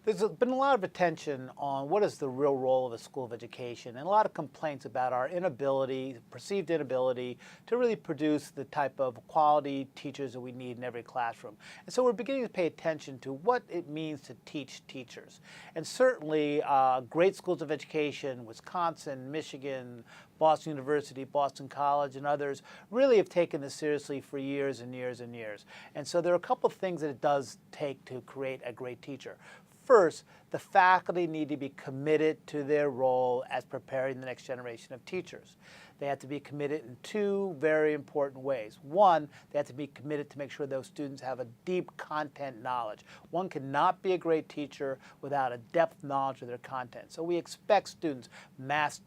There's been a lot of attention on what is the real role of a school of education, and a lot of complaints about our inability, perceived inability, to really produce the type of quality teachers that we need in every classroom. And so we're beginning to pay attention to what it means to teach teachers. And certainly great schools of education, Wisconsin, Michigan, Boston University, Boston College, and others really have taken this seriously for years and years and years. And so there are a couple of things that it does take to create a great teacher. First, the faculty need to be committed to their role as preparing the next generation of teachers. They have to be committed in two very important ways. One, they have to be committed to make sure those students have a deep content knowledge. One cannot be a great teacher without a depth knowledge of their content. So we expect students, math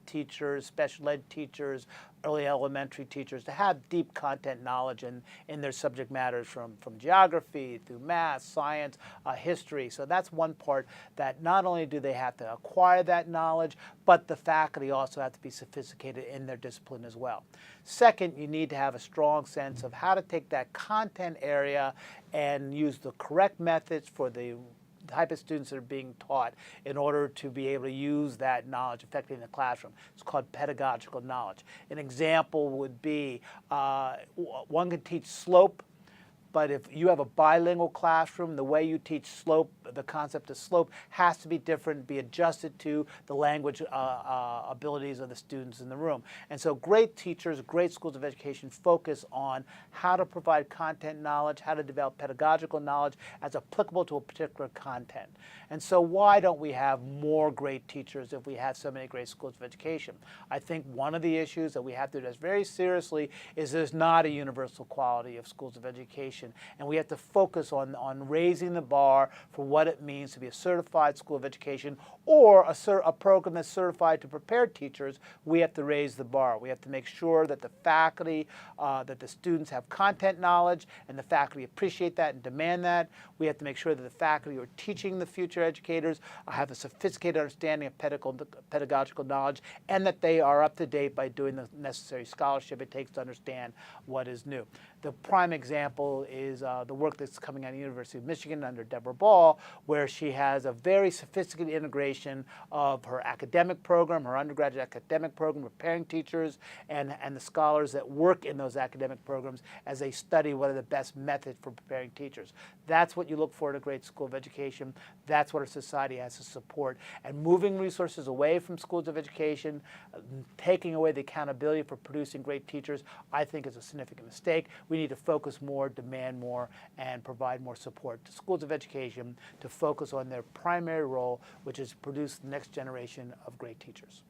teachers, special ed teachers, early elementary teachers, to have deep content knowledge in their subject matters from geography through math, science, history. So that's one part, that not only do they have to acquire that knowledge, but the faculty also have to be sophisticated in their discipline as well. Second, you need to have a strong sense of how to take that content area and use the correct methods for the type of students that are being taught in order to be able to use that knowledge effectively in the classroom. It's called pedagogical knowledge. An example would be one can teach slope, but if you have a bilingual classroom, the way you teach slope, the concept of slope has to be different, be adjusted to the language abilities of the students in the room. And so great teachers, great schools of education focus on how to provide content knowledge, how to develop pedagogical knowledge as applicable to a particular content. And so why don't we have more great teachers if we have so many great schools of education? I think one of the issues that we have to address very seriously is there's not a universal quality of schools of education. And we have to focus on raising the bar for what it means to be a certified school of education or a program that's certified to prepare teachers. We have to raise the bar. We have to make sure that the faculty, that the students have content knowledge, and the faculty appreciate that and demand that. We have to make sure that the faculty who are teaching the future educators have a sophisticated understanding of pedagogical knowledge, and that they are up to date by doing the necessary scholarship it takes to understand what is new. The prime example is the work that's coming out of the University of Michigan under Deborah Ball, where she has a very sophisticated integration of her academic program, her undergraduate academic program, preparing teachers and the scholars that work in those academic programs as they study what are the best methods for preparing teachers. That's what you look for in a great school of education. That's what our society has to support. And moving resources away from schools of education, taking away the accountability for producing great teachers, I think is a significant mistake. We need to focus more, demand more, and provide more support to schools of education to focus on their primary role, which is to produce the next generation of great teachers.